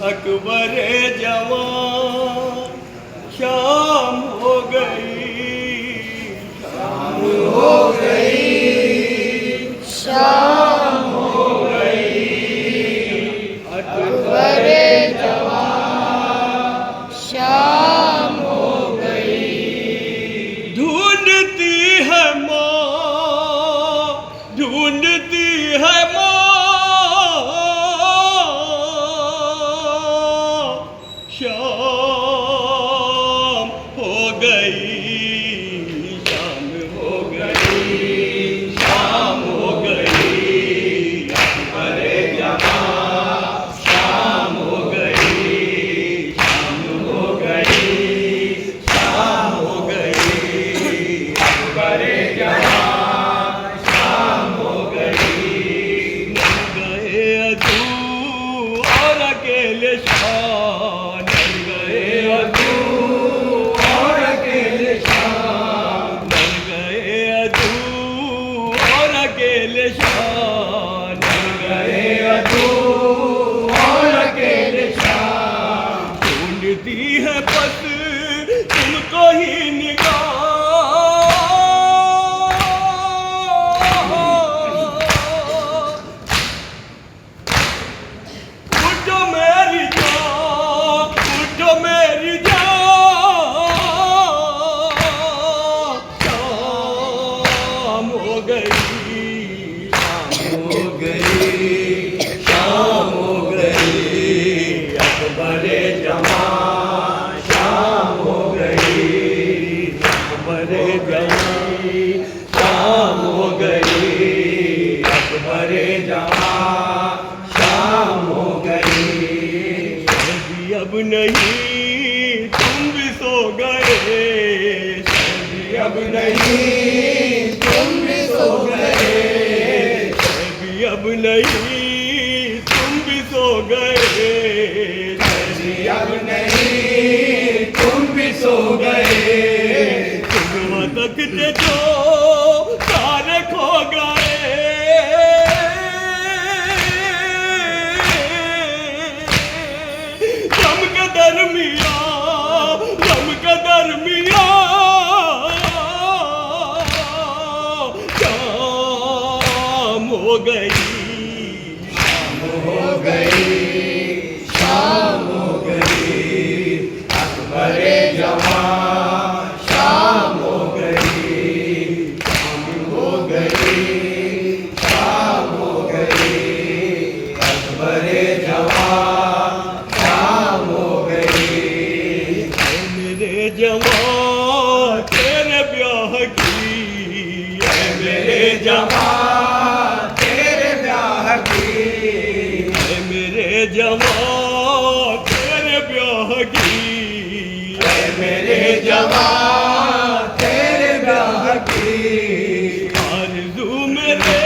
अकबर जवान शाम हो गई, शाम हो गई, शाम हो गई। अकबर जवान शाम हो गई। ढूंढती है माँ, ढूंढती है माँ, शाम हो गई, शाम हो गई, शाम हो गई। अकबर जवान शाम हो गई, शाम हो गई, शाम हो गई। अकबर जवान शाम हो गई। मर गए अदू और अकेले शान, मर गए अदू और अकेले शान, मर गए अदू और अकेले शान, मर गए अदू और अकेले शान। ढूंढती है बस तुमको ही निगाह, उठो मेरी जान, उठो मेरी जान। शाम हो गई, शाम हो गई, शाम हो गई। अकबर जवान शाम हो गई, अकबर जवान शाम हो गई। अकबर जवान शाम हो गई। शायद अब नहीं तुम भी सो गए, शायद अब नहीं तुम भी सो गए, शायद अब नहीं तुम भी सो गए, शायद अब नहीं तुम भी सो गए। सुबह तक ते जो सारे खो गए, गम के दरमिया, गम के दरमिया। शाम हो गई, शाम हो गई, शाम हो गई। अकबर जवान शाम हो गई, शाम हो गई, शाम हो गई। अकबर जवान शाम हो गई। मेरे जवान तेरे ब्याह की, मेरे जवान तेरे ब्याह की, मेरे जवान तेरे ब्याह की, मेरे जवान तेरे ब्याह की। आरज़ू मेरे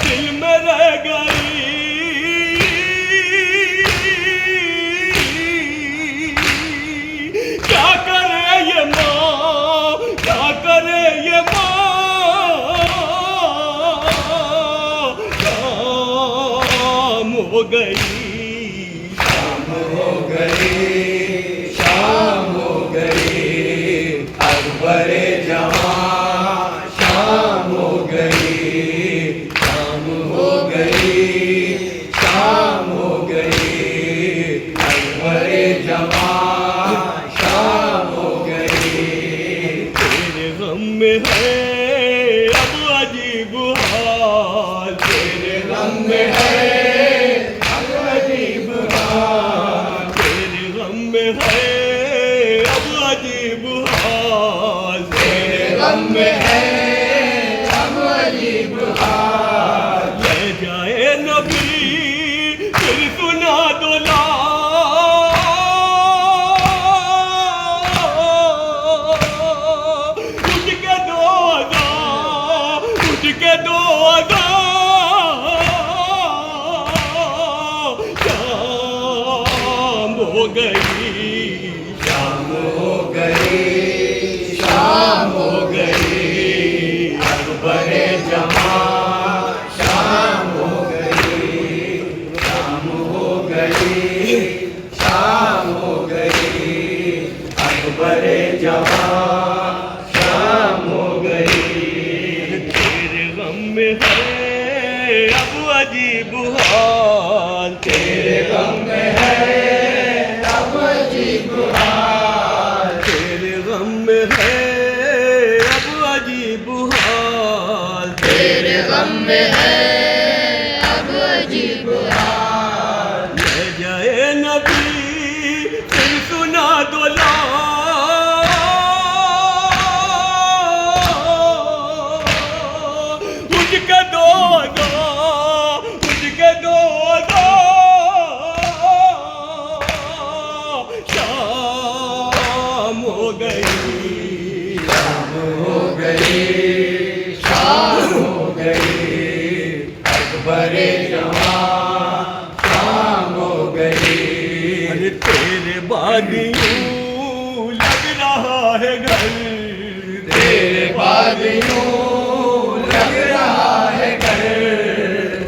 दिल में रह गई, क्या करे ये माँ, क्या करे ये माँ। शाम हो गई, शाम हो गई, शाम हो गई। अकबर जवान शाम हो गई, शाम हो गई, शाम हो गई। अकबर जवान शाम हो गई। तेरे गम में है अब अजीब हाल, तेरे गम में है अब अजीब हाल, तेरे गम में है अब अजीब हाल, तेरे गम में है अब अजीब हाल। ले जाए नबी फिर सुना दो उठ के दो अदा, उठ के दो अदा। शाम हो गई, शाम हो गई, शाम हो गई। अकबर जवान शाम हो गई, शाम हो गई। अजीब हाल, तेरे गम में है अब अजीब हाल, तेरे गम में है अब अजीब हाल, तेरे गम में है अब अजीब हाल। ले जाए नबी फिर सुना दो ला, उसके दो उसके दो शाम हो गई, शाम हो गई, शाम हो गई, अकबरे जवां शाम हो गई। अरे तेरे बाद यूं लग रहा है घर, तेरे बाद यूं लग रहा है घर,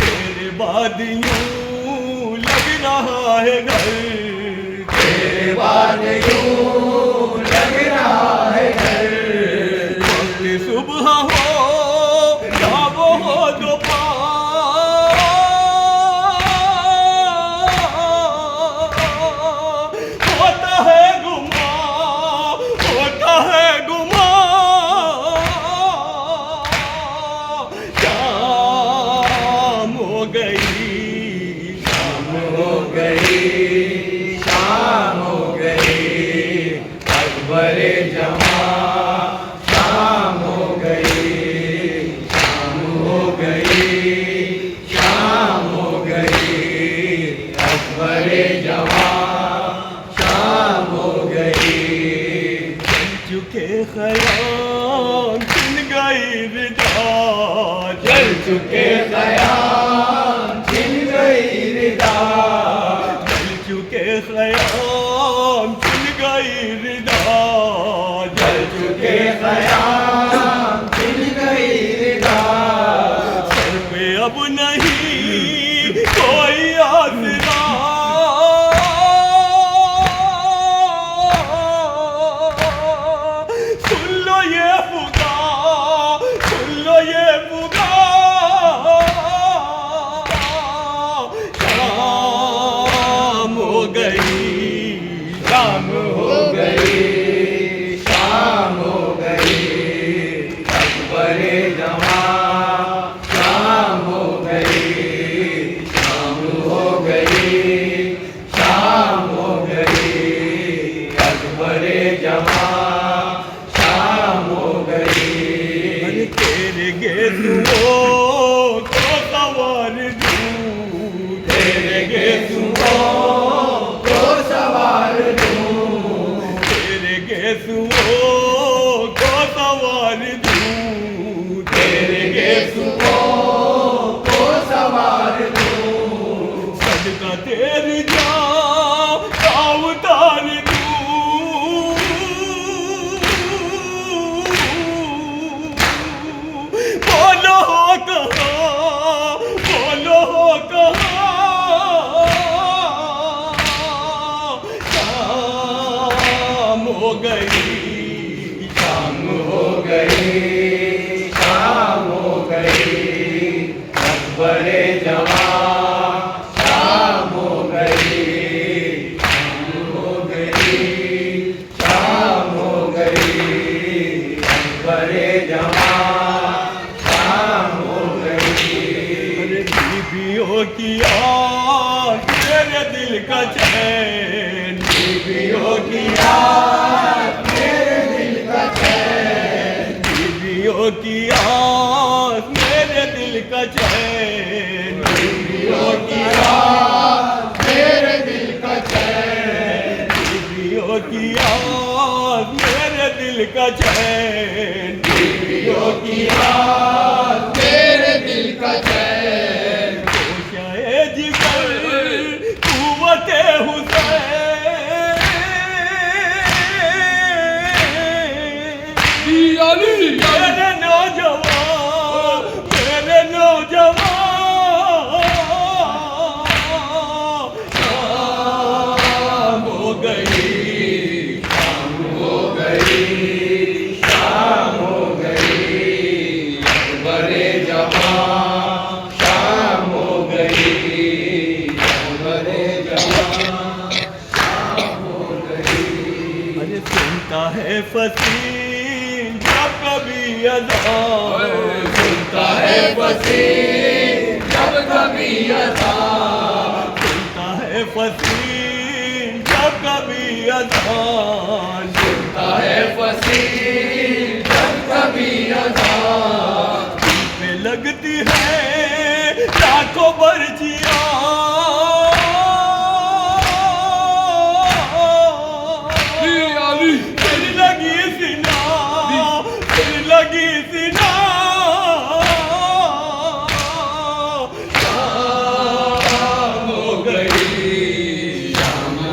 तेरे बाद यूं लग रहा है घर, तेरे बाद यूं लग रहा है घर। वक्त सुबह हो या वो हो दोपहर, होता है गुमा, होता है गुमा, शाम हो गई, शाम हो गई, शाम हो गई, अकबरे जवां शाम हो गई, शाम हो गई, शाम हो गई, अकबरे जवां शाम हो गई। चुके खयाम छिन गई रिदा, जल चुके ख़याम छिन गई रिदा, जल चुके खयाम छिन गई रिदा, जल चुके ख़याम छिन गई रिदा। सर पे अब नहीं कोई आसरा, सुन लो ये पुकार, सुन लो ये पुकार, शाम हो गई, शाम हो गई, शाम हो गई, अकबरे जवां शाम हो गई, शाम हो गई, शाम हो गई, अकबरे जवां शाम हो गई। अरे तेरे गेसुओं को सवार दूं, तेरे गेसुओं को सवार दूं, तेरे गेसुओं को सवार दूं, तेरे गेसुओं को सवार दूं, सदका तेरी जान का उतार दूं, बोलो कहाँ, बोलो कहाँ, शाम हो गई, शाम हो गई, शाम हो गई, अकबरे जवां शाम हो गई, शाम हो गई, शाम हो गई, अकबरे जवां शाम हो गई। अरे बीबियों की आग मेरे दिल का चैन, बीवियों की याद मेरे दिल का चैन, बीबियों की आग मेरे दिल का चैन, बीवियों की याद मेरे दिल का चैन, बीबियों की आग मेरे दिल का चैन, बीवियों की याद मेरे दिल का चैन। कोशाए जिगर कुव्वते हुसैन, मेरे नौजवान, मेरे नौजवान, शाम हो गई, शाम हो गई, शाम हो गई, अकबर वसीम जब कभी अज़ान, सुनता है वसीम जब कभी अज़ान, सुनता है वसीम जब कभी अज़ान, सुनता है वसीम